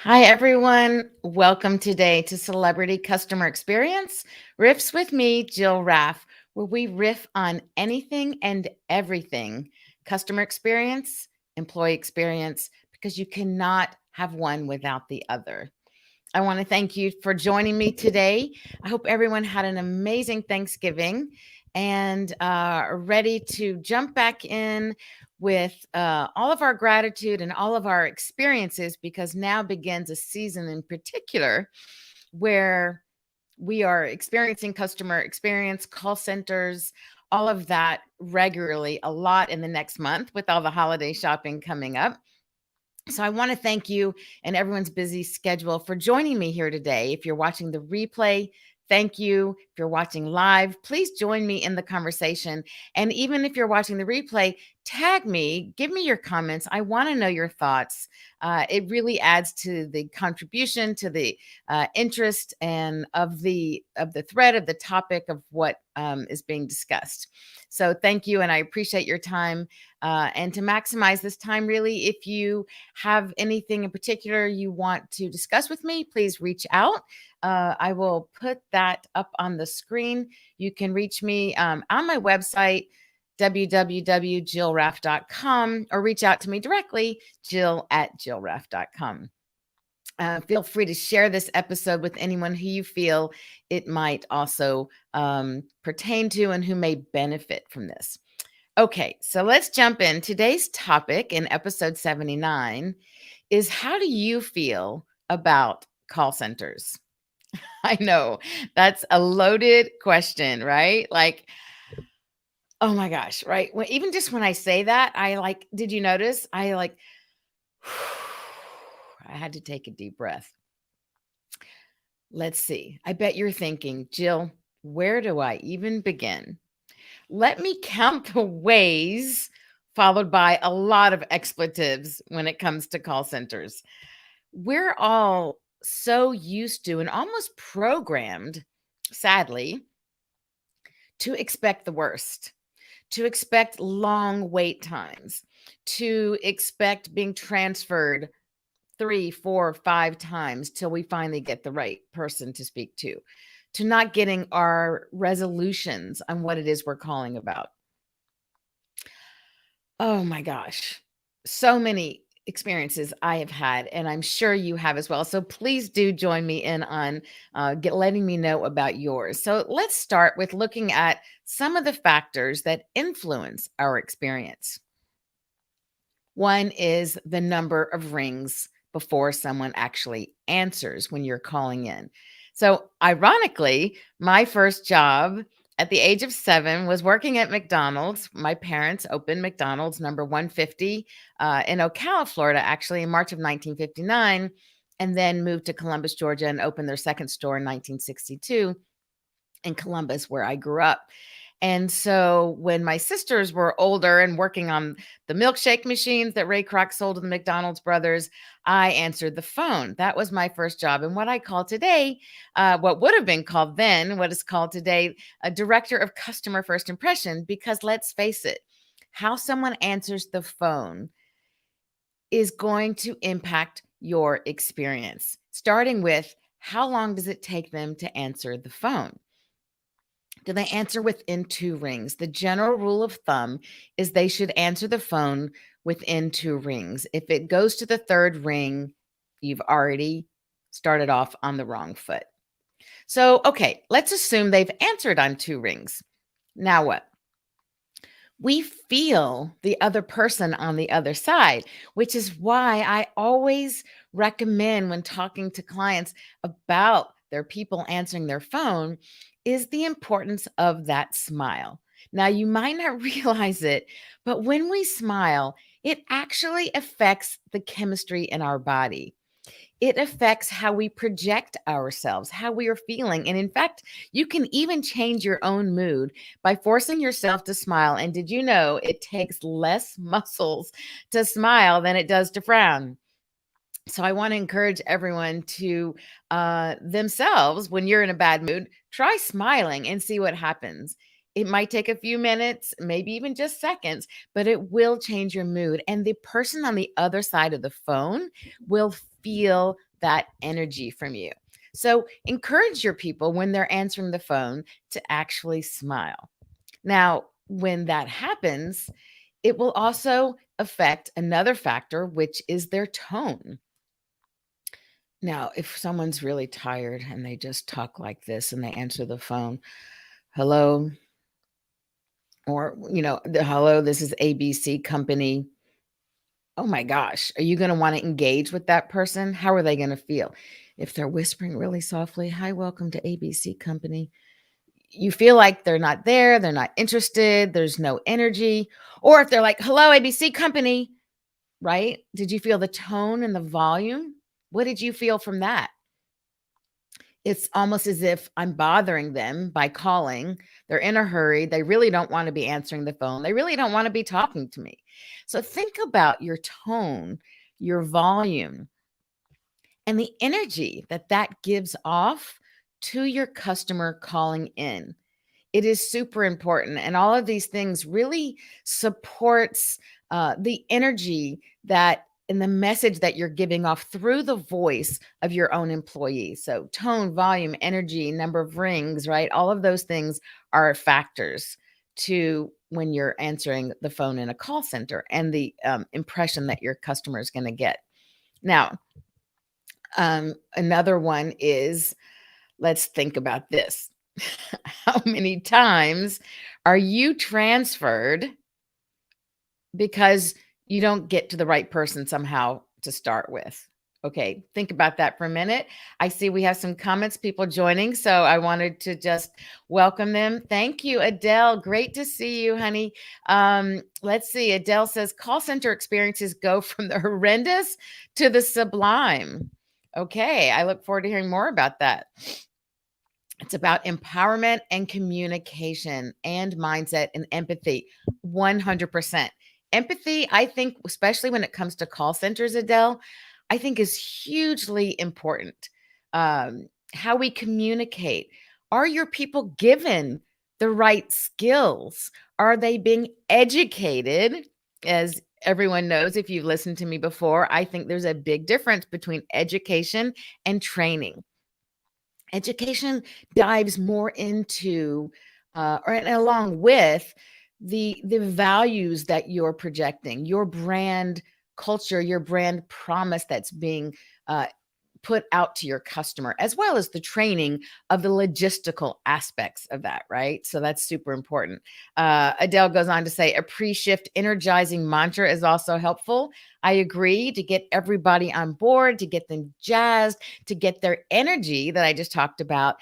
Hi, everyone. Welcome today to Celebrity Customer Experience Riffs with me, Jill Raff, where we riff on anything and everything customer experience, employee experience, because you cannot have one without the other. I want to thank you for joining me today. I hope everyone had an amazing Thanksgiving and are ready to jump back in with all of our gratitude and all of our experiences because now begins a season in particular where we are experiencing customer experience, call centers, all of that regularly, a lot in the next month with all the holiday shopping coming up. So I want to thank you and everyone's busy schedule for joining me here today. If you're watching the replay, thank you. If you're watching live, please join me in the conversation. And even if you're watching the replay, tag me, give me your comments. I want to know your thoughts. It really adds to the contribution, to the interest, and of the thread of the topic of what is being discussed. So thank you, and I appreciate your time. And to maximize this time, really, if you have anything in particular you want to discuss with me, please reach out. I will put that up on the screen. You can reach me on my website, www.jillraff.com, or reach out to me directly, jill@jillraff.com. Feel free to share this episode with anyone who you feel it might also pertain to and who may benefit from this. Okay, so let's jump in. Today's topic in episode 79 is how do you feel about call centers? I know that's a loaded question, right? Like, oh my gosh, right? Even just when I say that, did you notice? I had to take a deep breath. Let's see. I bet you're thinking, Jill, where do I even begin? Let me count the ways, followed by a lot of expletives when it comes to call centers. We're all so used to and almost programmed, sadly, to expect the worst, to expect long wait times, to expect being transferred 3, 4, 5 times till we finally get the right person to speak to not getting our resolutions on what it is we're calling about. Oh my gosh. So many experiences I have had, and I'm sure you have as well. So please do join me in on letting me know about yours. So let's start with looking at some of the factors that influence our experience. One is the number of rings before someone actually answers when you're calling in. So, ironically, my first job at the age of 7 was working at McDonald's. My parents opened McDonald's number 150 in Ocala, Florida, actually in March of 1959, and then moved to Columbus, Georgia, and opened their second store in 1962 in Columbus, where I grew up. And so when my sisters were older and working on the milkshake machines that Ray Kroc sold to the McDonald's brothers, I answered the phone. That was my first job. And what I call today, what would have been called then, what is called today, a director of customer first impression, because let's face it, how someone answers the phone is going to impact your experience, starting with how long does it take them to answer the phone? Do they answer within 2 rings? The general rule of thumb is they should answer the phone within 2 rings. If it goes to the 3rd ring, you've already started off on the wrong foot. So, okay, let's assume they've answered on 2 rings. Now what? We feel the other person on the other side, which is why I always recommend when talking to clients about their people answering their phone is the importance of that smile. Now, you might not realize it, but when we smile, it actually affects the chemistry in our body. It affects how we project ourselves, how we are feeling. And in fact, you can even change your own mood by forcing yourself to smile. And did you know it takes less muscles to smile than it does to frown? So I want to encourage everyone to themselves, when you're in a bad mood, try smiling and see what happens. It might take a few minutes, maybe even just seconds, but it will change your mood. And the person on the other side of the phone will feel that energy from you. So encourage your people when they're answering the phone to actually smile. Now, when that happens, it will also affect another factor, which is their tone. Now, if someone's really tired and they just talk like this and they answer the phone, hello, or, hello, this is ABC company. Oh my gosh, are you going to want to engage with that person? How are they going to feel? If they're whispering really softly, hi, welcome to ABC company, you feel like they're not there, they're not interested, there's no energy. Or if they're like, hello, ABC company, right? Did you feel the tone and the volume? What did you feel from that? It's almost as if I'm bothering them by calling. They're in a hurry. They really don't want to be answering the phone. They really don't want to be talking to me. So think about your tone, your volume, and the energy that that gives off to your customer calling in. It is super important, and all of these things really supports the energy that and the message that you're giving off through the voice of your own employees. So tone, volume, energy, number of rings, right? All of those things are factors to when you're answering the phone in a call center and the impression that your customer is going to get. Now, another one is, let's think about this. How many times are you transferred because you don't get to the right person somehow to start with? Okay, think about that for a minute. I see we have some comments, people joining, so I wanted to just welcome them. Thank you, Adele. Great to see you, honey. Let's see. Adele says call center experiences go from the horrendous to the sublime. Okay, I look forward to hearing more about that. It's about empowerment and communication and mindset and empathy. 100%. Empathy, I think, especially when it comes to call centers, Adele, I think is hugely important. How we communicate. Are your people given the right skills? Are they being educated? As everyone knows, if you've listened to me before, I think there's a big difference between education and training. Education dives more into, or and along with the values that you're projecting, your brand culture, your brand promise that's being put out to your customer, as well as the training of the logistical aspects of that, right? So that's super important. Adele goes on to say a pre-shift energizing mantra is also helpful. I agree, to get everybody on board, to get them jazzed, to get their energy that I just talked about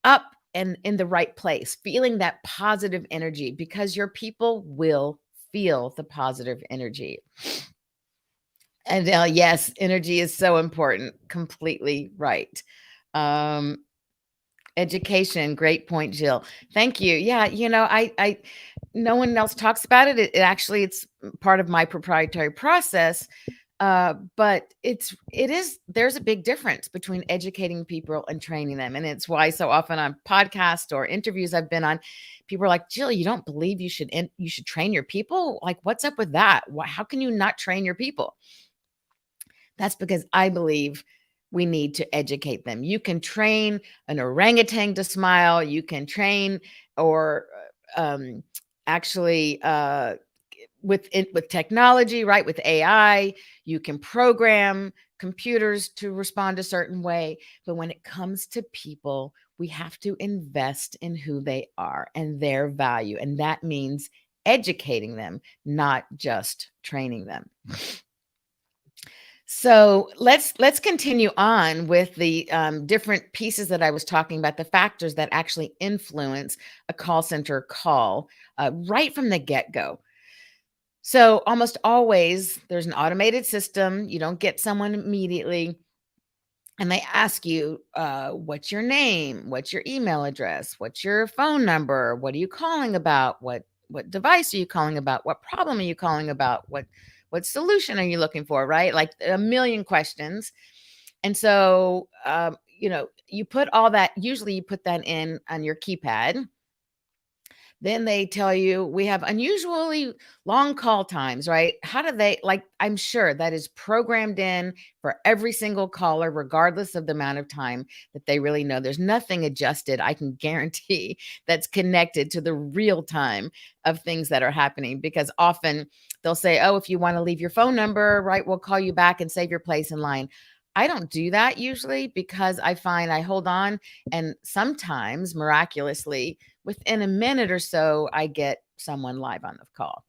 up and in the right place, feeling that positive energy, because your people will feel the positive energy. And yes, energy is so important. Completely right. Um, Education, great point, Jill. Thank you. Yeah, no one else talks about it. It actually, it's part of my proprietary process. But there's a big difference between educating people and training them. And it's why so often on podcasts or interviews I've been on, people are like, Jill, you don't believe you should train your people? Like, what's up with that? How can you not train your people? That's because I believe we need to educate them. You can train an orangutan to smile. You can train or actually with technology, right? With AI, you can program computers to respond a certain way. But when it comes to people, we have to invest in who they are and their value. And that means educating them, not just training them. So let's continue on with the different pieces that I was talking about, the factors that actually influence a call center call right from the get-go. So almost always there's an automated system. You don't get someone immediately. And they ask you, what's your name? What's your email address? What's your phone number? What are you calling about? What device are you calling about? What problem are you calling about? What solution are you looking for? Right? Like a million questions. And so, you put all that, usually you put that in on your keypad. Then they tell you we have unusually long call times, right? How do they like? I'm sure that is programmed in for every single caller, regardless of the amount of time that they really know. There's nothing adjusted, I can guarantee, that's connected to the real time of things that are happening, because often they'll say, oh, if you want to leave your phone number, right, we'll call you back and save your place in line. I don't do that usually because I find I hold on, and sometimes miraculously within a minute or so, I get someone live on the call.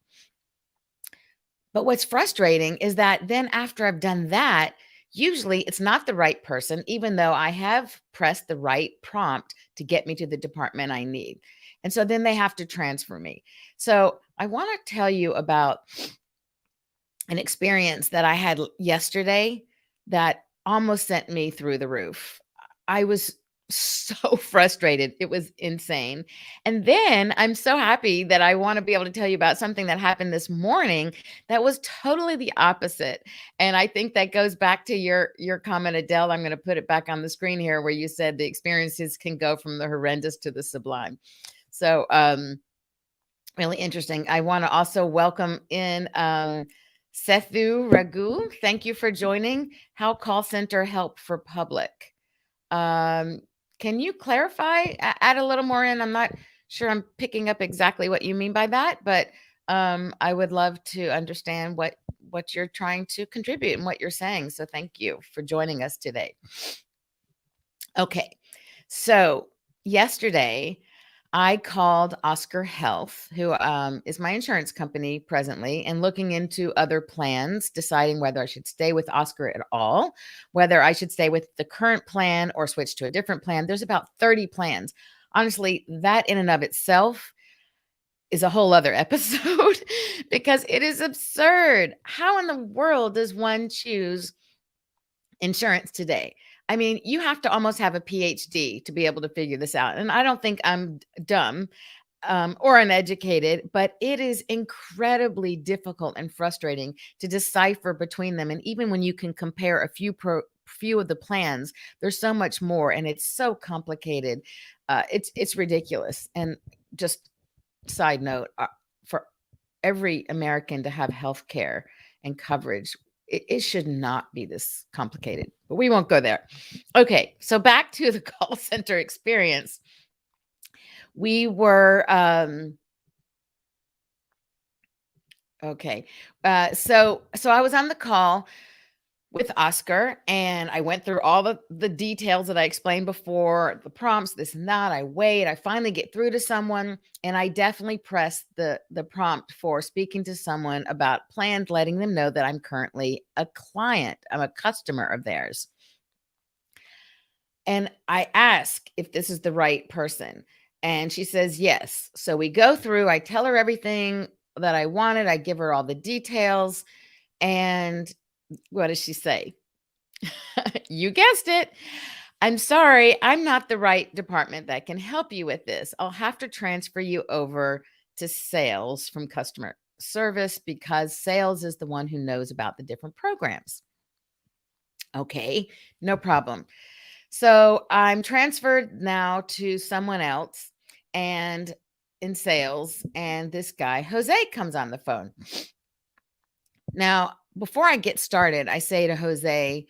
But what's frustrating is that then after I've done that, usually it's not the right person, even though I have pressed the right prompt to get me to the department I need. And so then they have to transfer me. So I want to tell you about an experience that I had yesterday that almost sent me through the roof. I was so frustrated. It was insane. And then I'm so happy that I want to be able to tell you about something that happened this morning that was totally the opposite. And I think that goes back to your comment, Adele. I'm going to put it back on the screen here where you said the experiences can go from the horrendous to the sublime. So really interesting. I want to also welcome in Sethu Raghu. Thank you for joining. How call center help for public? Um, can you clarify, add a little more in? I'm not sure I'm picking up exactly what you mean by that, but I would love to understand what you're trying to contribute and what you're saying. So thank you for joining us today. Okay, so yesterday I called Oscar Health, who is my insurance company presently, and looking into other plans, deciding whether I should stay with Oscar at all, whether I should stay with the current plan or switch to a different plan. There's about 30 plans. Honestly, that in and of itself is a whole other episode because it is absurd. How in the world does one choose insurance today? I mean, you have to almost have a PhD to be able to figure this out. And I don't think I'm dumb or uneducated, but it is incredibly difficult and frustrating to decipher between them. And even when you can compare a few of the plans, there's so much more, and it's so complicated. It's ridiculous. And just side note, for every American to have health care and coverage, it should not be this complicated, but we won't go there. Okay, so back to the call center experience. We were, okay. So I was on the call with Oscar, and I went through all the details that I explained before, the prompts, this and that. I wait, I finally get through to someone, and I definitely press the prompt for speaking to someone about plans, letting them know that I'm currently a client. I'm a customer of theirs. And I ask if this is the right person. And she says yes. So we go through, I tell her everything that I wanted. I give her all the details. And what does she say? You guessed it. I'm sorry, I'm not the right department that can help you with this. I'll have to transfer you over to sales from customer service because sales is the one who knows about the different programs. Okay, no problem. So I'm transferred now to someone else and in sales, and this guy, Jose, comes on the phone. Now, before I get started, I say to Jose,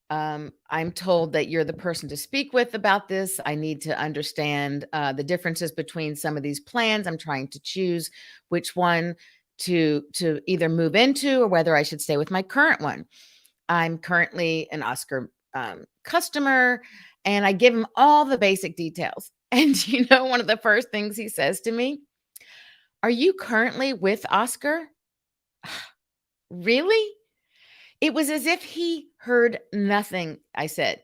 I'm told that you're the person to speak with about this. I need to understand the differences between some of these plans. I'm trying to choose which one to either move into or whether I should stay with my current one. I'm currently an Oscar customer, and I give him all the basic details. And you know, one of the first things he says to me, "Are you currently with Oscar?" Really? It was as if he heard nothing I said.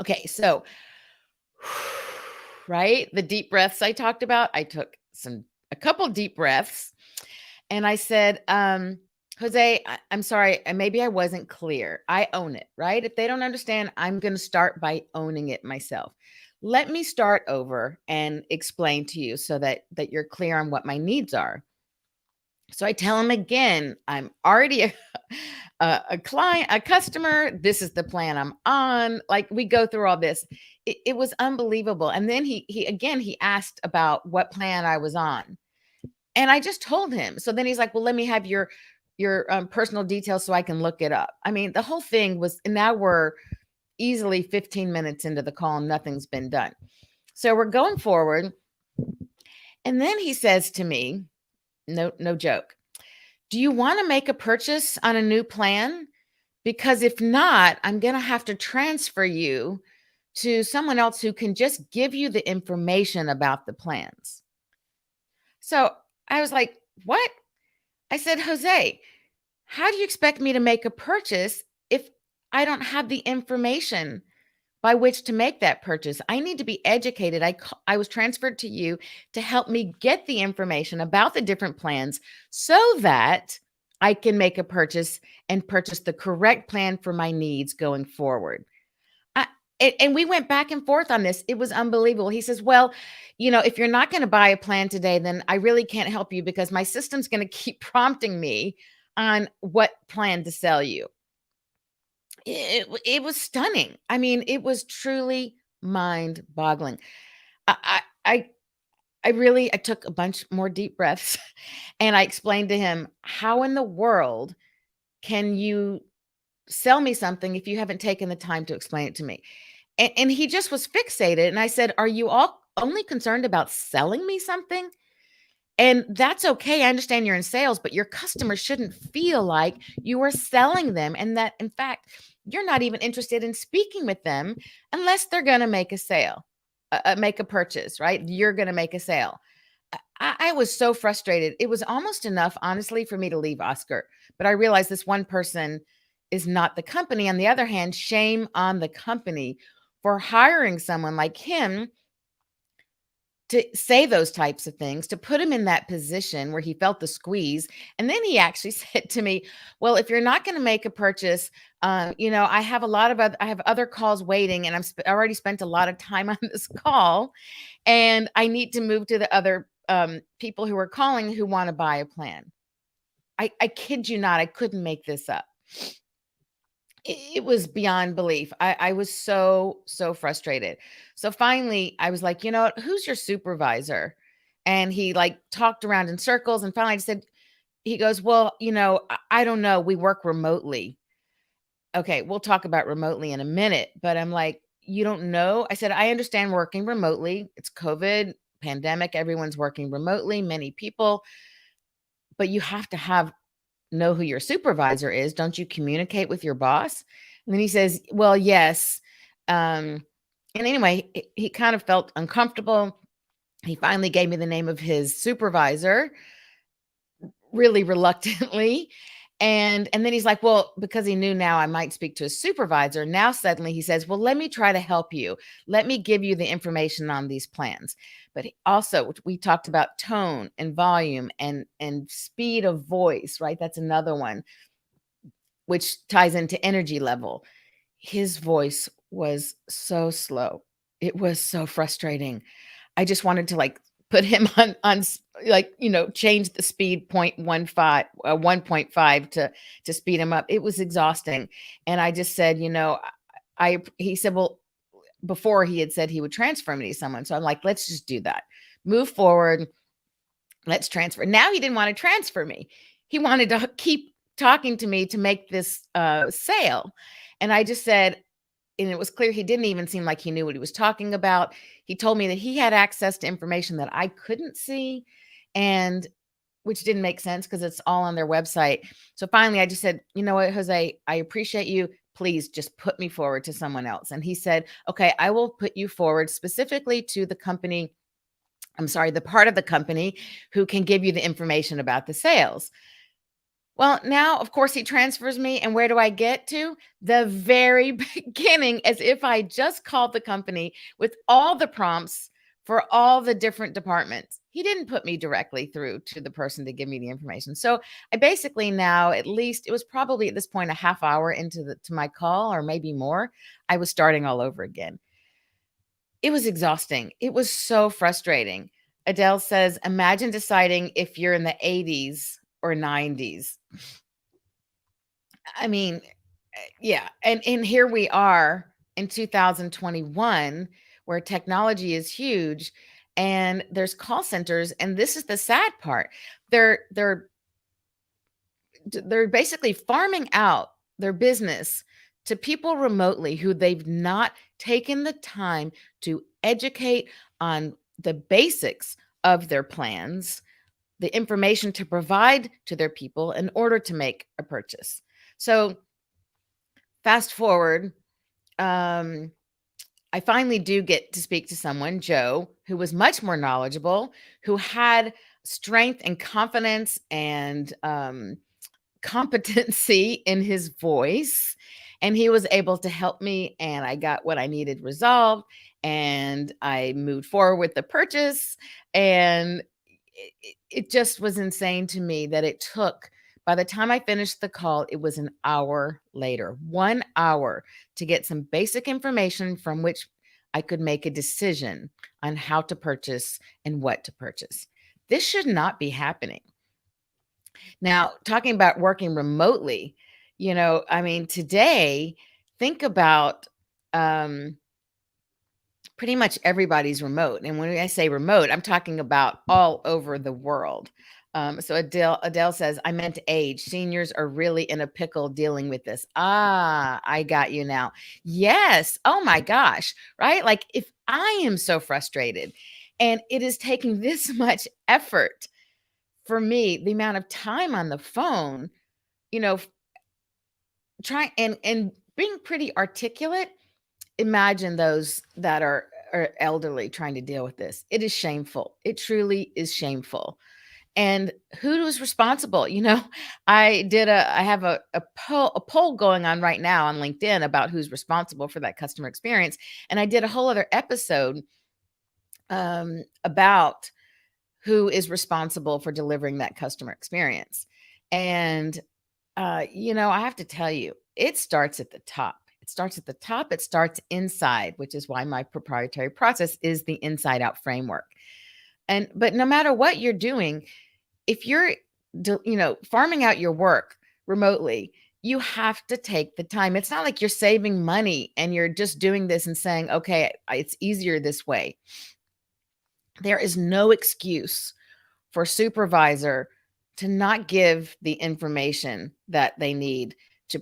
Okay, so right, the deep breaths I talked about, I took a couple deep breaths, and I said, Jose, I'm sorry, maybe I wasn't clear. I own it, right? If they don't understand, I'm going to start by owning it myself. Let me start over and explain to you so that you're clear on what my needs are. So I tell him again, I'm already a client, a customer. This is the plan I'm on. Like we go through all this. It was unbelievable. And then he asked about what plan I was on. And I just told him. So then he's like, "Well, let me have your personal details so I can look it up." I mean, the whole thing was, and now we're easily 15 minutes into the call and nothing's been done. So we're going forward. And then he says to me, no joke, "Do you want to make a purchase on a new plan? Because if not, I'm going to have to transfer you to someone else who can just give you the information about the plans." So I was like, "What?" I said, "Jose, how do you expect me to make a purchase if I don't have the information by which to make that purchase? I need to be educated. I was transferred to you to help me get the information about the different plans so that I can make a purchase and purchase the correct plan for my needs going forward." I, and we went back and forth on this. It was unbelievable. He says, "Well, if you're not going to buy a plan today, then I really can't help you because my system's going to keep prompting me on what plan to sell you." It was stunning. I mean, it was truly mind-boggling. I I I I took a bunch more deep breaths and I explained to him, "How in the world can you sell me something if you haven't taken the time to explain it to me?" And he just was fixated. And I said, "Are you all only concerned about selling me something? And that's okay. I understand you're in sales, but your customers shouldn't feel like you are selling them. And that, in fact, you're not even interested in speaking with them unless they're going to make a sale, make a purchase, right? You're going to make a sale." I was so frustrated. It was almost enough, honestly, for me to leave Oscar. But I realized this one person is not the company. On the other hand, shame on the company for hiring someone like him to say those types of things, to put him in that position where he felt the squeeze. And then he actually said to me, "Well, if you're not going to make a purchase, I have I have other calls waiting, and already spent a lot of time on this call, and I need to move to the other people who are calling who want to buy a plan." I kid you not, I couldn't make this up. It was beyond belief. I was so frustrated. So finally, I was like, "You know what? Who's your supervisor?" And he like talked around in circles. And finally, I said, he goes, "Well, I don't know. We work remotely." Okay, we'll talk about remotely in a minute. But I'm like, "You don't know?" I said, "I understand working remotely. It's COVID, pandemic. Everyone's working remotely, many people, but you have to know who your supervisor is. Don't you communicate with your boss?" And then he says, "Well, yes." Um, and anyway, he kind of felt uncomfortable. He finally gave me the name of his supervisor, really reluctantly. And then he's like, "Well, because he knew now I might speak to a supervisor, now suddenly he says, 'Well, let me try to help you. Let me give you the information on these plans.'" But also we talked about tone and volume and speed of voice, right? That's another one which ties into energy level. His voice was so slow. It was so frustrating. I just wanted to like put him like, change the speed 1.5 to speed him up. It was exhausting. And I just said, he said, well, before he had said he would transfer me to someone. So I'm like, let's just do that. Move forward. Let's transfer. Now he didn't want to transfer me. He wanted to keep talking to me to make this sale. And I just said, and it was clear he didn't even seem like he knew what he was talking about. He told me that he had access to information that I couldn't see, and which didn't make sense because it's all on their website. So finally, I just said, "You know what, Jose, I appreciate you. Please just put me forward to someone else." And he said, "Okay, I will put you forward specifically to the company. I'm sorry, the part of the company who can give you the information about the sales." Well, now, of course, he transfers me, and where do I get to? The very beginning, as if I just called the company with all the prompts for all the different departments. He didn't put me directly through to the person to give me the information. So I basically now, at least it was probably at this point a half hour into to my call, or maybe more, I was starting all over again. It was exhausting. It was so frustrating. Adele says, "Imagine deciding if you're in the 80s." or 90s. I mean, yeah, and here we are in 2021 where technology is huge and there's call centers, and this is the sad part. They're they're basically farming out their business to people remotely who they've not taken the time to educate on the basics of their plans, the information to provide to their people in order to make a purchase. So fast forward, um, I finally do get to speak to someone, Joe, who was much more knowledgeable, who had strength and confidence and competency in his voice. And he was able to help me, and I got what I needed resolved, and I moved forward with the purchase. And it just was insane to me that it took, by the time I finished the call, it was an hour later, 1 hour, to get some basic information from which I could make a decision on how to purchase and what to purchase. This should not be happening. Now, talking about working remotely, I mean, today, think about pretty much everybody's remote. And when I say remote, I'm talking about all over the world. So Adele says, I meant age. Seniors are really in a pickle dealing with this. Ah, I got you now. Yes. Oh my gosh. Right. Like, if I am so frustrated and it is taking this much effort for me, the amount of time on the phone, you know, trying and being pretty articulate, imagine those that are elderly trying to deal with this. It is shameful. It truly is shameful. And who was responsible? I have a poll going on right now on LinkedIn about who's responsible for that customer experience. And I did a whole other episode about who is responsible for delivering that customer experience. And I have to tell you, it starts at the top. It starts at the top. It starts inside, which is why my proprietary process is the inside out framework. But no matter what you're doing, if you're, farming out your work remotely, you have to take the time. It's not like you're saving money and you're just doing this and saying, okay, it's easier this way. There is no excuse for a supervisor to not give the information that they need to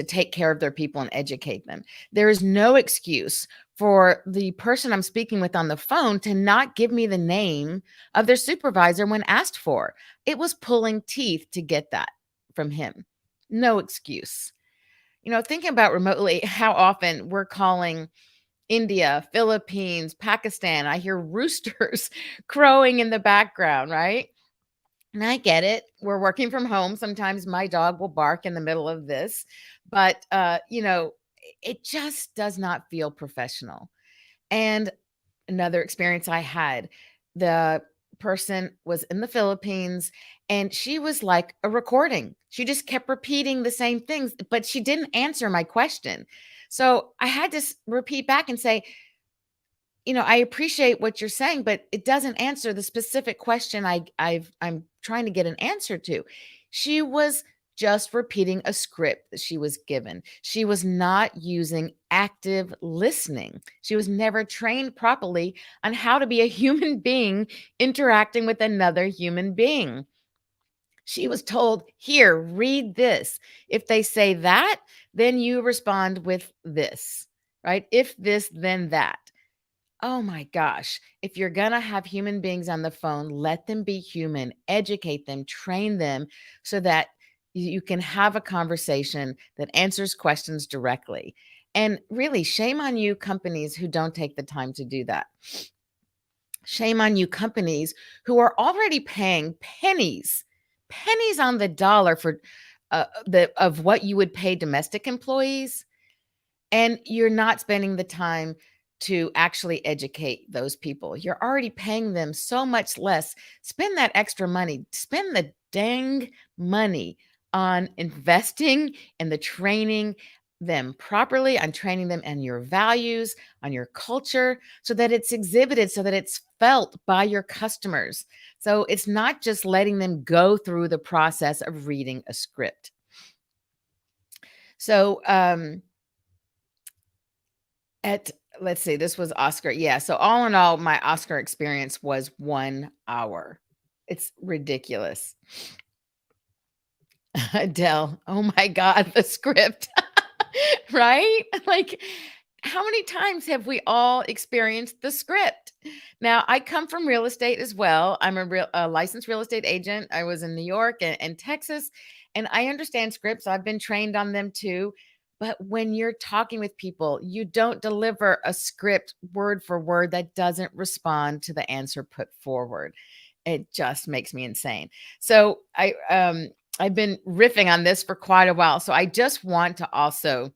take care of their people and educate them. There is no excuse for the person I'm speaking with on the phone to not give me the name of their supervisor when asked for. It was pulling teeth to get that from him. No excuse. Thinking about remotely, how often we're calling India, Philippines, Pakistan. I hear roosters crowing in the background, right? And I get it. We're working from home. Sometimes my dog will bark in the middle of this, but it just does not feel professional. And another experience I had, the person was in the Philippines and she was like a recording. She just kept repeating the same things, but she didn't answer my question. So I had to repeat back and say, I appreciate what you're saying, but it doesn't answer the specific question I'm trying to get an answer to. She was just repeating a script that she was given. She was not using active listening. She was never trained properly on how to be a human being interacting with another human being. She was told, here, read this. If they say that, then you respond with this, right? If this, then that. Oh my gosh. If you're going to have human beings on the phone, let them be human, educate them, train them so that you can have a conversation that answers questions directly. And really, shame on you companies who don't take the time to do that. Shame on you companies who are already paying pennies on the dollar for of what you would pay domestic employees, and you're not spending the time to actually educate those people. You're already paying them so much less. Spend that extra money. Spend the dang money on investing in the training them properly, on training them and your values, on your culture, so that it's exhibited, so that it's felt by your customers. So it's not just letting them go through the process of reading a script. So at let's see, this was Oscar. Yeah. So all in all, my Oscar experience was 1 hour. It's ridiculous. Adele, oh my God, the script. Right? Like, how many times have we all experienced the script? Now, I come from real estate as well. I'm a licensed real estate agent. I was in New York and Texas, and I understand scripts. I've been trained on them too. But when you're talking with people, you don't deliver a script word for word that doesn't respond to the answer put forward. It just makes me insane. So I've been riffing on this for quite a while. So I just want to also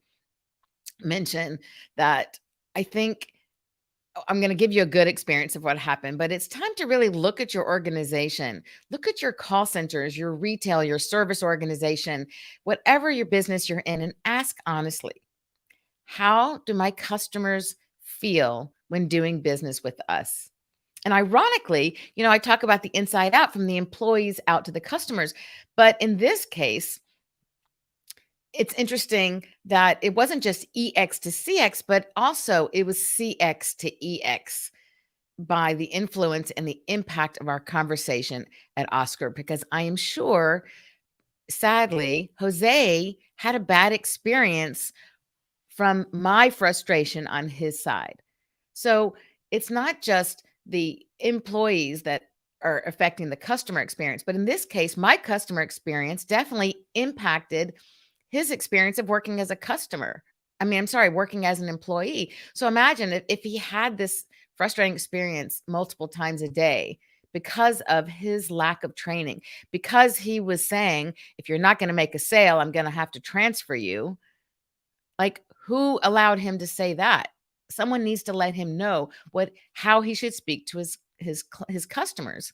mention that I think I'm going to give you a good experience of what happened, but it's time to really look at your organization. Look at your call centers, your retail, your service organization, whatever your business you're in, and ask honestly, how do my customers feel when doing business with us? And ironically, I talk about the inside out, from the employees out to the customers. But in this case, it's interesting that it wasn't just EX to CX, but also it was CX to EX by the influence and the impact of our conversation at Oscar, because I am sure, sadly, Jose had a bad experience from my frustration on his side. So it's not just the employees that are affecting the customer experience, but in this case, my customer experience definitely impacted his experience of working as a customer. I mean, I'm sorry, working as an employee. So imagine if he had this frustrating experience multiple times a day because of his lack of training, because he was saying, if you're not going to make a sale, I'm going to have to transfer you. Like, who allowed him to say that? Someone needs to let him know how he should speak to his customers.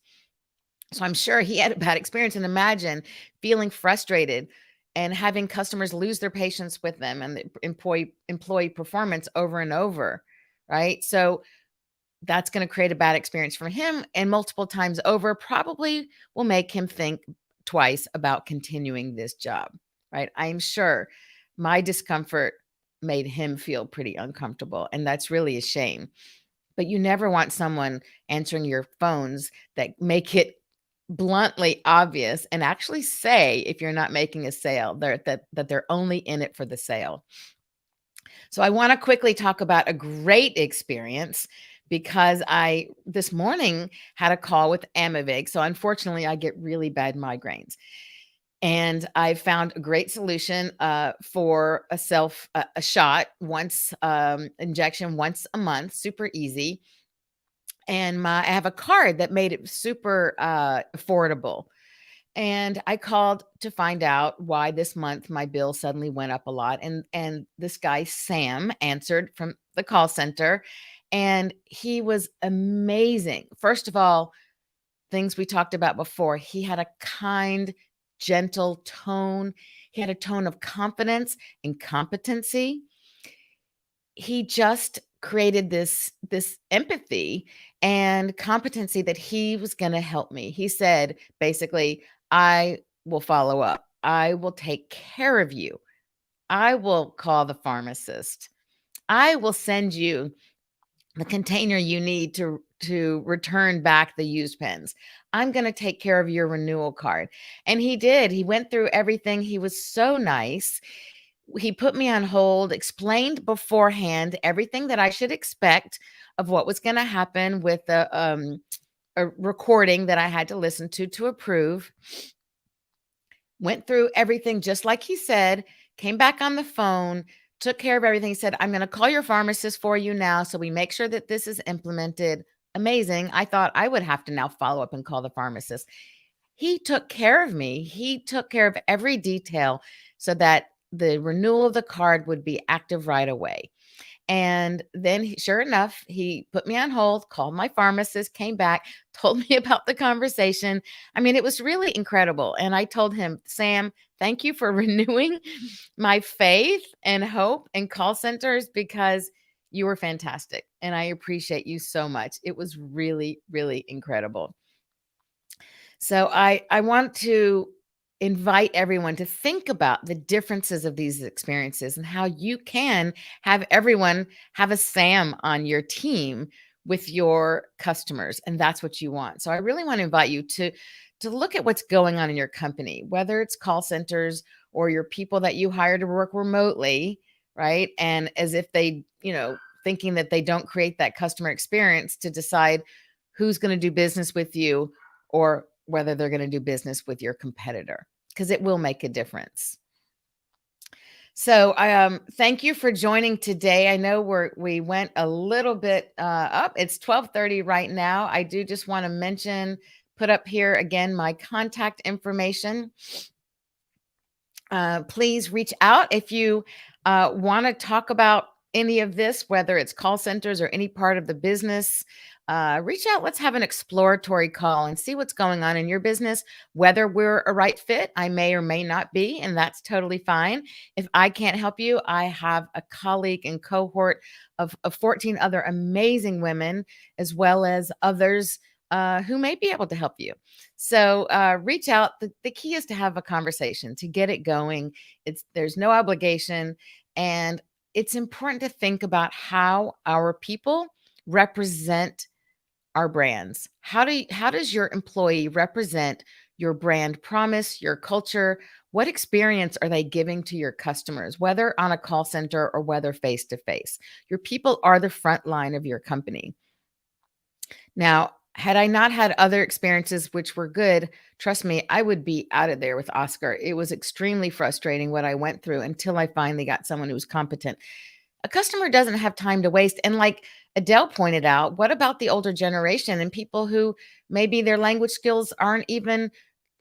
So I'm sure he had a bad experience, and imagine feeling frustrated and having customers lose their patience with them and the employee performance over and over, right? So that's going to create a bad experience for him, and multiple times over probably will make him think twice about continuing this job, right? I'm sure my discomfort made him feel pretty uncomfortable, and that's really a shame. But you never want someone answering your phones that make it bluntly obvious and actually say, if you're not making a sale, that they're only in it for the sale. So I want to quickly talk about a great experience, because I this morning had a call with Amivig. So unfortunately, I get really bad migraines. And I found a great solution for a shot once, injection once a month, super easy. And I have a card that made it super affordable. And I called to find out why this month my bill suddenly went up a lot. And this guy, Sam, answered from the call center, and he was amazing. First of all, things we talked about before, he had a kind, gentle tone. He had a tone of confidence and competency. He just created this empathy and competency that he was going to help me. He said, basically, I will follow up. I will take care of you. I will call the pharmacist. I will send you the container you need to return back the used pens. I'm going to take care of your renewal card. And he did. He went through everything. He was so nice. He put me on hold, explained beforehand everything that I should expect of what was going to happen with a recording that I had to listen to approve. Went through everything just like he said, came back on the phone, took care of everything. He said, I'm going to call your pharmacist for you now, so we make sure that this is implemented. Amazing. I thought I would have to now follow up and call the pharmacist. He took care of me. He took care of every detail so that the renewal of the card would be active right away. And then, sure enough, he put me on hold, called my pharmacist, came back, told me about the conversation. I mean, it was really incredible. And I told him, Sam, Thank you for renewing my faith and hope in call centers because you were fantastic. And I appreciate you so much. It was really, really incredible. So I want to invite everyone to think about the differences of these experiences and how you can have everyone have a Sam on your team with your customers, and that's what you want. So I really want to invite you to look at what's going on in your company, whether it's call centers or your people that you hire to work remotely, right? And as if they, thinking that they don't create that customer experience, to decide who's going to do business with you or whether they're going to do business with your competitor, because it will make a difference. So I thank you for joining today. I know we went a little bit up. It's 12:30 right now. I do just want to mention, put up here again my contact information. Please reach out if you want to talk about any of this, whether it's call centers or any part of the business. Reach out. Let's have an exploratory call and see what's going on in your business, whether we're a right fit. I may or may not be, and that's totally fine. If I can't help you, I have a colleague and cohort of 14 other amazing women, as well as others who may be able to help you. So reach out. The key is to have a conversation, to get it going. There's no obligation, and it's important to think about how our people represent our brands. How does your employee represent your brand promise, your culture? What experience are they giving to your customers, whether on a call center or whether face to face? Your people are the front line of your company. Now, had I not had other experiences which were good, trust me, I would be out of there with Oscar. It was extremely frustrating what I went through until I finally got someone who was competent. A customer doesn't have time to waste. And like Adele pointed out, what about the older generation and people who maybe their language skills aren't even,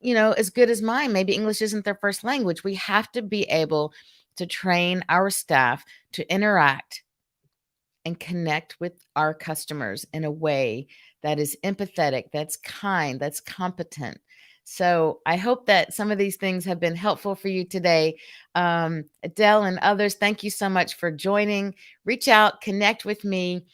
as good as mine? Maybe English isn't their first language. We have to be able to train our staff to interact and connect with our customers in a way that is empathetic, that's kind, that's competent. So I hope that some of these things have been helpful for you today. Adele and others, thank you so much for joining. Reach out, connect with me.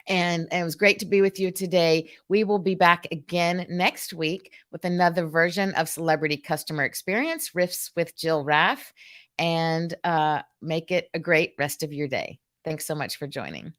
And it was great to be with you today. We will be back again next week with another version of Celebrity Customer Experience, Riffs with Jill Raff, and make it a great rest of your day. Thanks so much for joining.